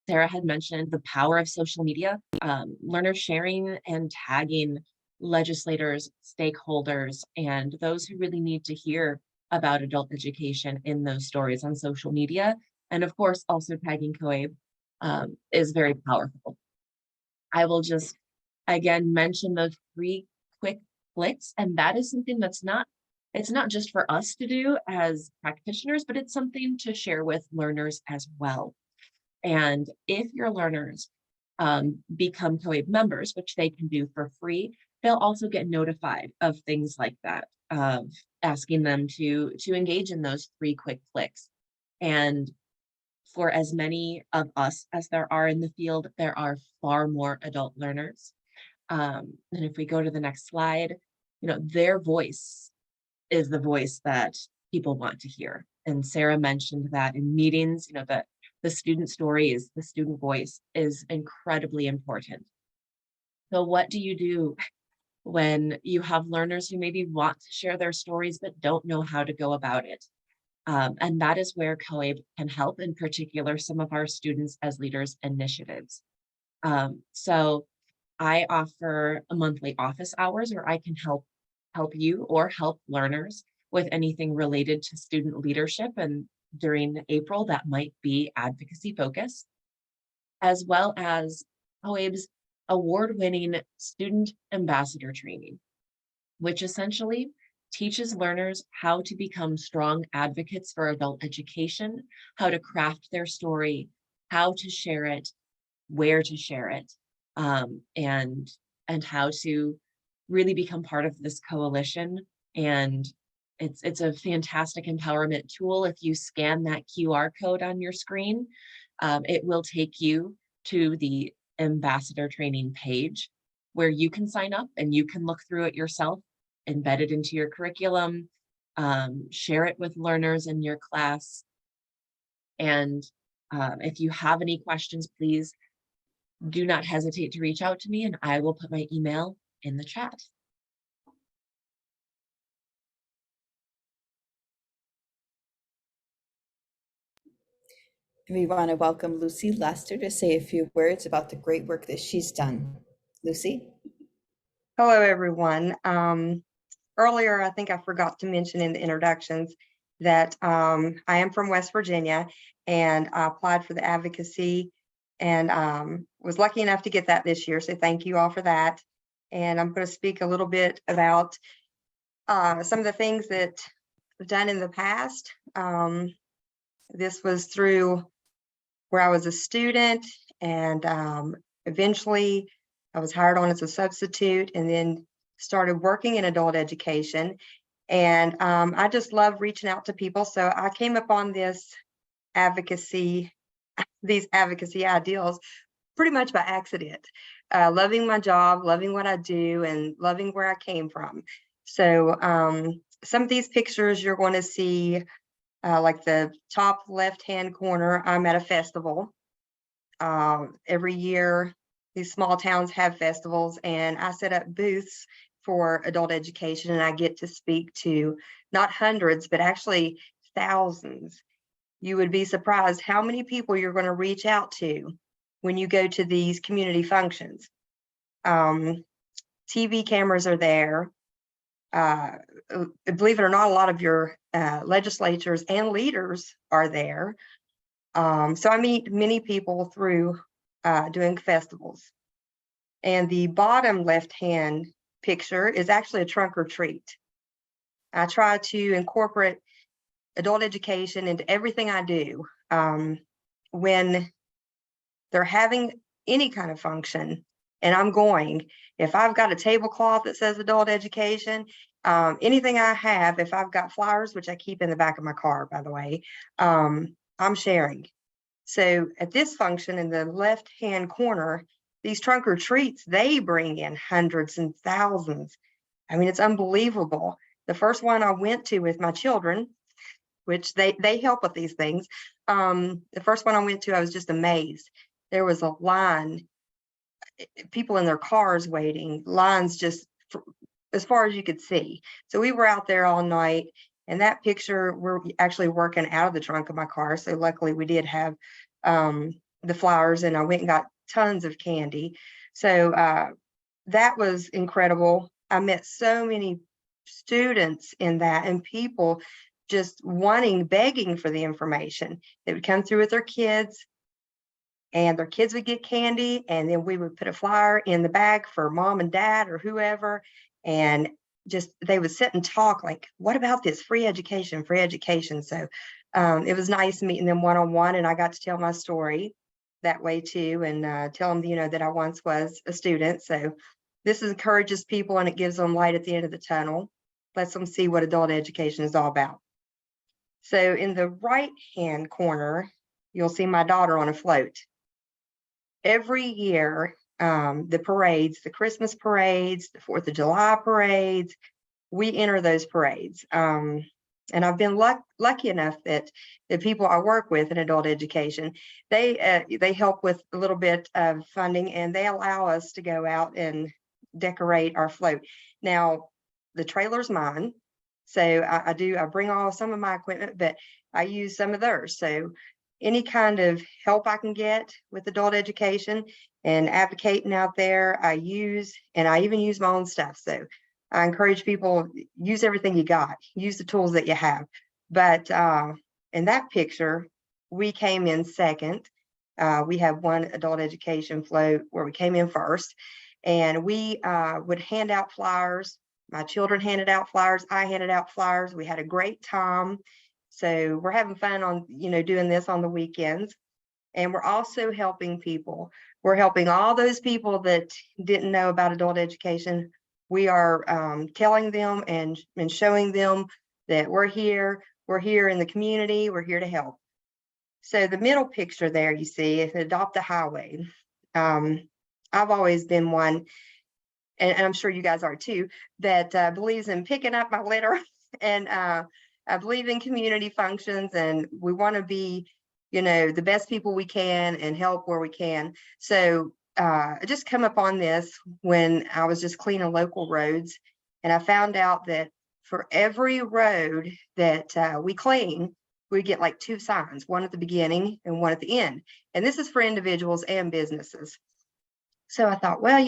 Sara had mentioned the power of social media, learners sharing and tagging legislators, stakeholders, and those who really need to hear about adult education in those stories on social media. And of course, also tagging COABE is very powerful. I will just, again, mention those 3 quick clicks, and that is something that's it's not just for us to do as practitioners, but it's something to share with learners as well. And if your learners become COABE members, which they can do for free, they'll also get notified of things like that, of asking them to engage in those 3 quick clicks. And for as many of us as there are in the field, there are far more adult learners. And if we go to the next slide, their voice is the voice that people want to hear. And Sara mentioned that in meetings, that the student stories, the student voice is incredibly important. So what do you do when you have learners who maybe want to share their stories but don't know how to go about it? And that is where COABE can help, in particular, some of our Students as Leaders initiatives. So I offer a monthly office hours where I can help you or help learners with anything related to student leadership. And during April, that might be advocacy focus, as well as COABE's award-winning student ambassador training, which essentially teaches learners how to become strong advocates for adult education, how to craft their story, how to share it, where to share it, and how to really become part of this coalition. And it's a fantastic empowerment tool. If you scan that QR code on your screen, it will take you to the ambassador training page where you can sign up and you can look through it yourself, embed it into your curriculum, share it with learners in your class. And if you have any questions, please do not hesitate to reach out to me, and I will put my email in the chat. We want to welcome Lucy Lester to say a few words about the great work that she's done. Lucy? Hello, everyone. Earlier, I think I forgot to mention in the introductions that I am from West Virginia, and I applied for the advocacy and was lucky enough to get that this year. So thank you all for that. And I'm going to speak a little bit about some of the things that I've done in the past. This was through where I was a student, and eventually I was hired on as a substitute and then started working in adult education. And I just love reaching out to people. So I came upon these advocacy ideals pretty much by accident, loving my job, loving what I do, and loving where I came from. So some of these pictures you're going to see, like the top left-hand corner, I'm at a festival. Every year, these small towns have festivals, and I set up booths for adult education, and I get to speak to not hundreds, but actually thousands. You would be surprised how many people you're going to reach out to when you go to these community functions. TV cameras are there. Believe it or not, a lot of your legislators and leaders are there. So I meet many people through doing festivals. And the bottom left-hand picture is actually a trunk or treat. I try to incorporate adult education into everything I do. When they're having any kind of function and I'm going, if I've got a tablecloth that says adult education, anything I have, if I've got flowers, which I keep in the back of my car, by the way, I'm sharing. So at this function in the left-hand corner, these trunk or treats, they bring in hundreds and thousands. I mean, it's unbelievable. The first one I went to with my children, which they help with these things. The first one I went to, I was just amazed. There was a line, people in their cars waiting, lines just as far as you could see. So we were out there all night, and that picture, we're actually working out of the trunk of my car. So luckily we did have the flowers, and I went and got tons of candy. So that was incredible. I met so many students in that, and people just begging for the information. They would come through with their kids, and their kids would get candy, and then we would put a flyer in the bag for mom and dad or whoever, and just they would sit and talk like, what about this free education, free education? So it was nice meeting them one-on-one, and I got to tell my story that way too, and tell them, that I once was a student. So this encourages people, and it gives them light at the end of the tunnel, lets them see what adult education is all about. So in the right-hand corner, you'll see my daughter on a float. Every year, the parades, the Christmas parades, the 4th of July parades, we enter those parades. And I've been lucky enough that the people I work with in adult education, they help with a little bit of funding, and they allow us to go out and decorate our float. Now, the trailer's mine. So I bring some of my equipment, but I use some of theirs. So any kind of help I can get with adult education and advocating out there, I use, and I even use my own stuff. So I encourage people, use everything you got, use the tools that you have. But in that picture, we came in second. We have one adult education float where we came in first, and we would hand out flyers. My children handed out flyers. I handed out flyers. We had a great time. So we're having fun on, doing this on the weekends. And we're also helping people. We're helping all those people that didn't know about adult education. We are telling them and showing them that we're here in the community, we're here to help. So the middle picture there you see is Adopt a Highway. I've always been one, and I'm sure you guys are too, that believes in picking up my litter, and I believe in community functions, and we want to be, the best people we can and help where we can. So I just come up on this when I was just cleaning local roads, and I found out that for every road that we clean, we get like 2 signs, one at the beginning and one at the end. And this is for individuals and businesses. So I thought, well,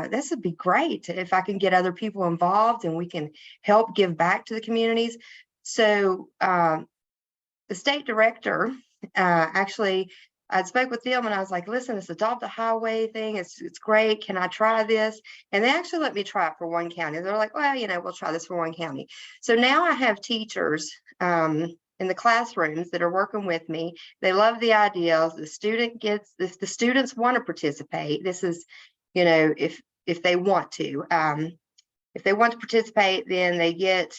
this would be great if I can get other people involved and we can help give back to the communities. So the state director, actually, I spoke with them and I was like, listen, this Adopt a Highway thing, it's great. Can I try this? And they actually let me try it for one county. They're like, well, we'll try this for one county. So now I have teachers in the classrooms that are working with me. They love the ideas. The students want to participate. This is, if they want to. If they want to participate, then they get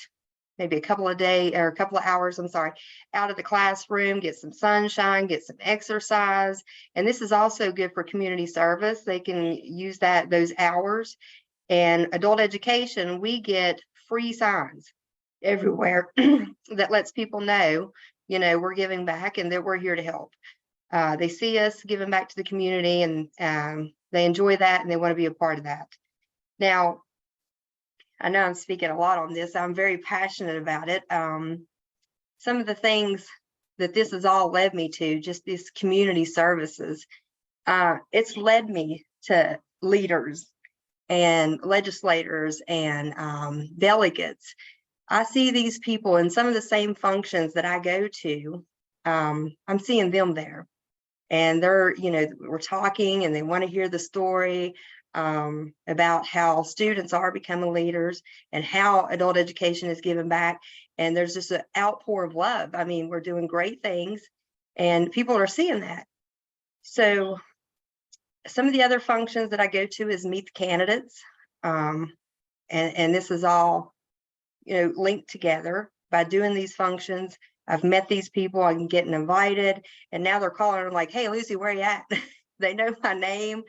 maybe a couple of hours, out of the classroom, get some sunshine, get some exercise. And this is also good for community service. They can use those hours. And adult education, we get free signs everywhere that lets people know, we're giving back and that we're here to help. They see us giving back to the community, and they enjoy that and they want to be a part of that. Now, I know I'm speaking a lot on this. I'm very passionate about it. Some of the things that this has all led me to, just these community services, it's led me to leaders and legislators and delegates. I see these people in some of the same functions that I go to. I'm seeing them there. And they're, we're talking and they want to hear the story, about how students are becoming leaders and how adult education is given back. And there's just an outpour of love. I mean, we're doing great things and people are seeing that. So some of the other functions that I go to is meet the candidates. And this is all, linked together by doing these functions. I've met these people, I'm getting invited, and now they're calling and like, hey, Lucy, where you at? They know my name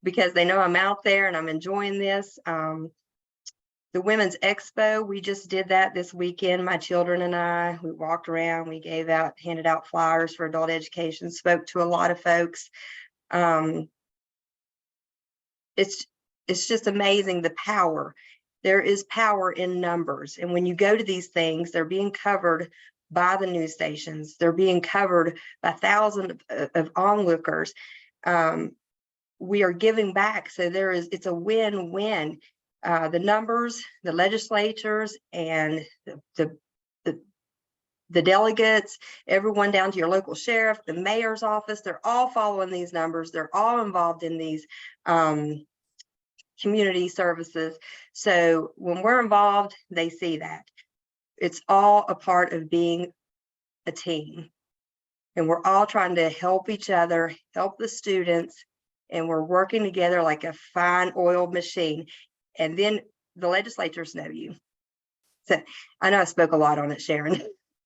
because they know I'm out there and I'm enjoying this. The Women's Expo, we just did that this weekend. My children and I, we walked around, we handed out flyers for adult education, spoke to a lot of folks. It's just amazing the power. There is power in numbers. And when you go to these things, they're being covered by the news stations. They're being covered by thousands of onlookers. We are giving back. So it's a win-win. The numbers, the legislators, and the delegates, everyone down to your local sheriff, the mayor's office, they're all following these numbers. They're all involved in these community services. So when we're involved, they see that. It's all a part of being a team. And we're all trying to help each other, help the students, and we're working together like a fine oiled machine. And then the legislators know you. So I know I spoke a lot on it, Sharon.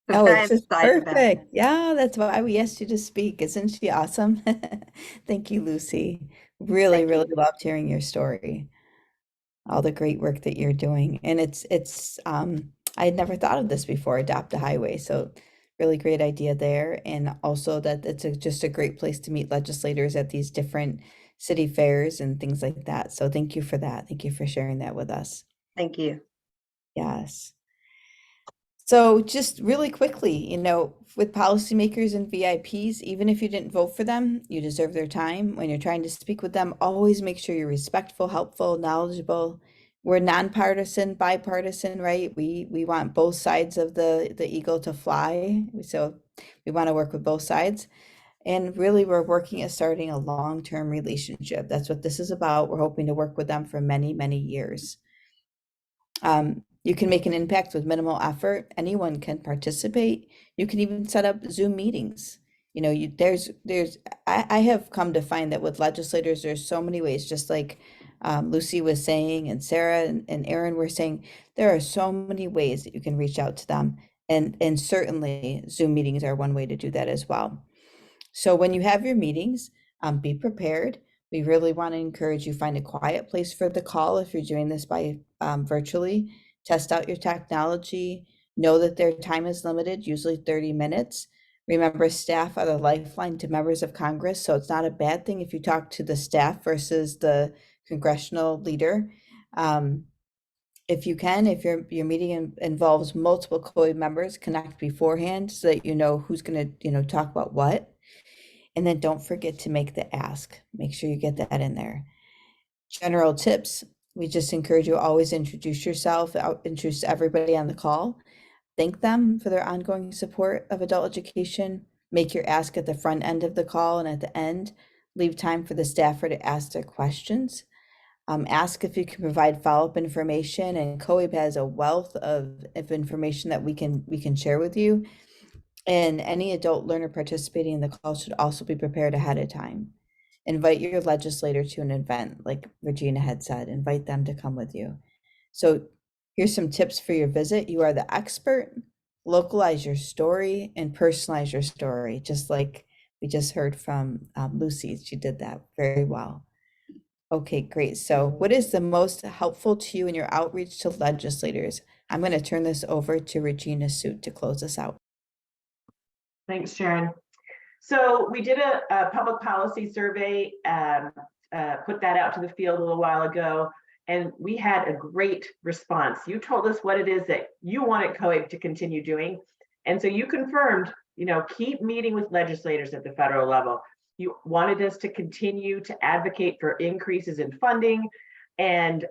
Oh, I'm it's just excited about it. perfect. Yeah, that's why we asked you to speak. Isn't she awesome? Thank you, Lucy. Really, Thank you. really loved hearing your story, all the great work that you're doing. And it's I had never thought of this before, Adopt a Highway. So really great idea there. And also that it's just a great place to meet legislators at these different city fairs and things like that. So thank you for that. Thank you for sharing that with us. Thank you. Yes. So just really quickly, with policymakers and VIPs, even if you didn't vote for them, you deserve their time. When you're trying to speak with them, always make sure you're respectful, helpful, knowledgeable. We're nonpartisan, bipartisan, right? We want both sides of the eagle to fly. So we want to work with both sides. And really, we're working at starting a long-term relationship. That's what this is about. We're hoping to work with them for many, many years. You can make an impact with minimal effort. Anyone can participate. You can even set up Zoom meetings. I have come to find that with legislators, there's so many ways, just like Lucy was saying, and Sara and Erin were saying, there are so many ways that you can reach out to them. And certainly Zoom meetings are one way to do that as well. So when you have your meetings, be prepared. We really want to encourage you find a quiet place for the call if you're doing this by virtually. Test out your technology. Know that their time is limited, usually 30 minutes. Remember, staff are the lifeline to members of Congress, so it's not a bad thing if you talk to the staff versus the congressional leader. If you can, if your meeting involves multiple COE members, connect beforehand so that you know who's going to talk about what. And then don't forget to make the ask. Make sure you get that in there. General tips. We just encourage you to always introduce yourself, introduce everybody on the call. Thank them for their ongoing support of adult education. Make your ask at the front end of the call, and at the end, leave time for the staffer to ask their questions. Ask if you can provide follow-up information, and COEB has a wealth of information that we can share with you. And any adult learner participating in the call should also be prepared ahead of time. Invite your legislator to an event, like Regina had said, invite them to come with you. So here's some tips for your visit. You are the expert. Localize your story and personalize your story, just like we just heard from Lucy. She did that very well. Okay, great. So what is the most helpful to you in your outreach to legislators? I'm going to turn this over to Regina Suitt to close us out. Thanks, Sharon. So we did a public policy survey, put that out to the field a little while ago, and we had a great response. You told us what it is that you wanted COEB to continue doing. And so you confirmed, keep meeting with legislators at the federal level. You wanted us to continue to advocate for increases in funding, and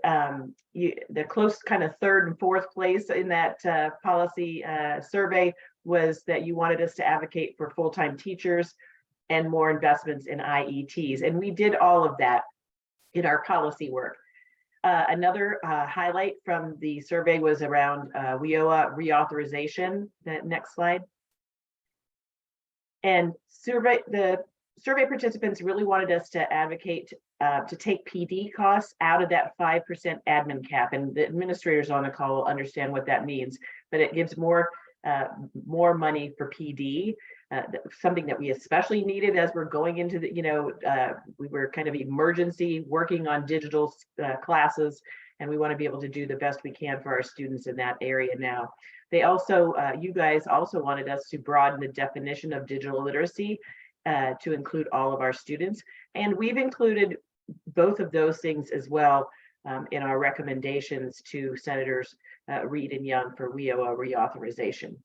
the close kind of third and fourth place in that policy survey was that you wanted us to advocate for full-time teachers and more investments in IETs. And we did all of that. in our policy work. Another highlight from the survey was around WIOA reauthorization. The next slide. And the survey participants really wanted us to advocate to take PD costs out of that 5% admin cap. And the administrators on the call will understand what that means, but it gives more money for PD, something that we especially needed as we're going into the, we were kind of emergency working on digital classes, and we want to be able to do the best we can for our students in that area now. They also, you guys also wanted us to broaden the definition of digital literacy to include all of our students. And we've included both of those things as well in our recommendations to Senators Reid and Young for WIOA reauthorization.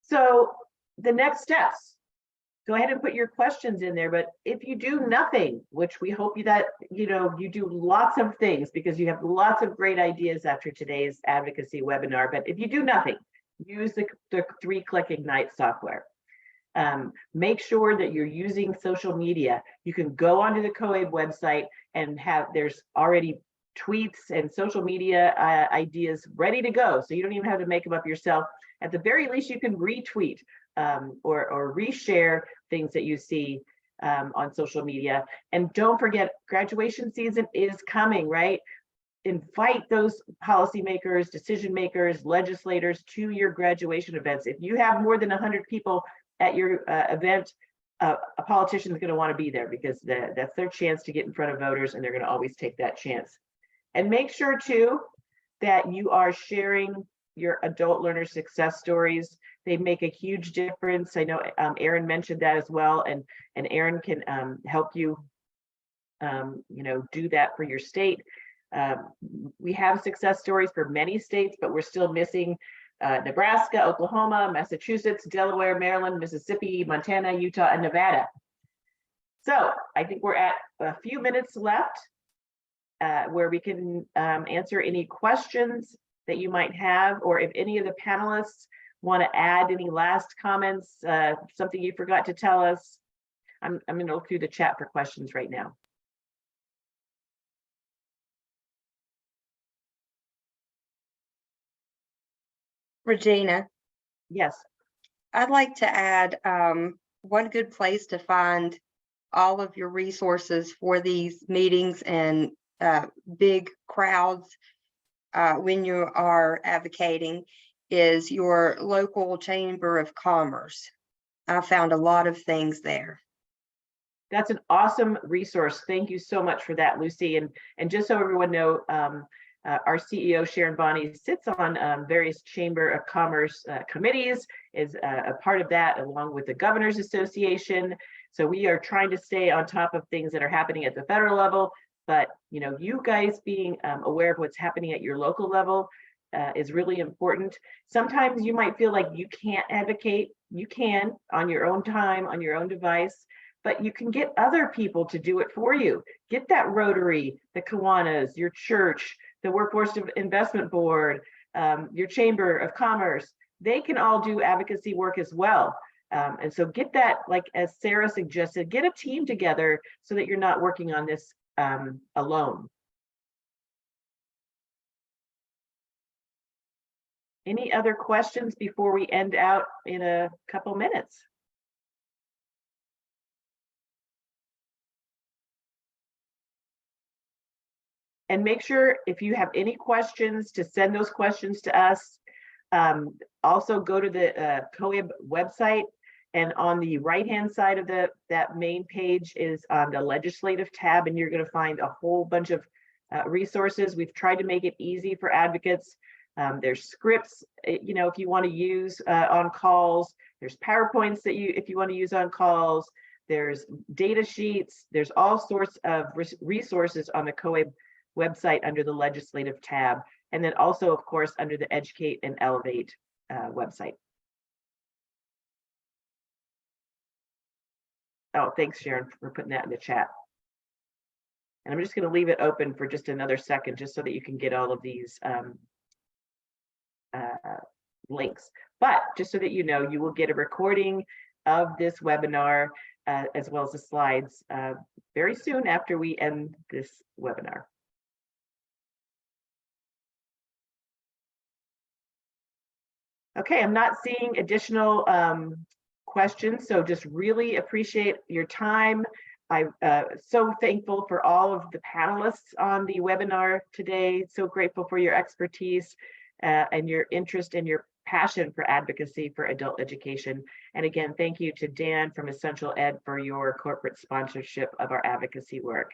So the next steps, go ahead and put your questions in there, but if you do nothing, which we hope that you do lots of things because you have lots of great ideas after today's advocacy webinar, but if you do nothing, use the 3-click Ignite software. Make sure that you're using social media. You can go onto the COABE website and there's already tweets and social media ideas ready to go. So you don't even have to make them up yourself. At the very least, you can retweet or reshare things that you see on social media. And don't forget, graduation season is coming, right? Invite those policymakers, decision makers, legislators to your graduation events. If you have more than 100 people at your event, a politician is going to want to be there because that's their chance to get in front of voters, and they're going to always take that chance. And make sure too that you are sharing your adult learner success stories. They make a huge difference. I know Erin mentioned that as well, and Erin can help you, do that for your state. We have success stories for many states, but we're still missing Nebraska, Oklahoma, Massachusetts, Delaware, Maryland, Mississippi, Montana, Utah, and Nevada. So I think we're at a few minutes left where we can answer any questions that you might have, or if any of the panelists want to add any last comments, something you forgot to tell us. I'm going to look through the chat for questions right now. Regina. Yes. I'd like to add one good place to find all of your resources for these meetings and big crowds when you are advocating is your local Chamber of Commerce. I found a lot of things there. That's an awesome resource. Thank you so much for that, Lucy. And just so everyone know, our CEO, Sharon Bonney, sits on various Chamber of Commerce committees, is a part of that, along with the Governors Association. So we are trying to stay on top of things that are happening at the federal level, but you guys being aware of what's happening at your local level is really important. Sometimes you might feel like you can't advocate. You can on your own time, on your own device, but you can get other people to do it for you. Get that Rotary, the Kiwanis, your church, the Workforce Investment Board, your Chamber of Commerce. They can all do advocacy work as well. And so get that, like as Sara suggested, get a team together so that you're not working on this alone. Any other questions before we end out in a couple minutes? And make sure if you have any questions to send those questions to us. Also go to the COABE website, and on the right-hand side of that main page is on the legislative tab, and you're going to find a whole bunch of resources. We've tried to make it easy for advocates. There's scripts, if you want to use on calls. There's PowerPoints that if you want to use on calls. There's data sheets. There's all sorts of resources on the COABE website under the legislative tab, and then also, of course, under the Educate and Elevate website. Oh, thanks, Sharon, for putting that in the chat. And I'm just going to leave it open for just another second, just so that you can get all of these links. But just so that you know, you will get a recording of this webinar. as well as the slides very soon after we end this webinar. Okay, I'm not seeing additional questions, so just really appreciate your time. I'm so thankful for all of the panelists on the webinar today. So grateful for your expertise and your interest and your passion for advocacy for adult education. And again, thank you to Dan from Essential Ed for your corporate sponsorship of our advocacy work.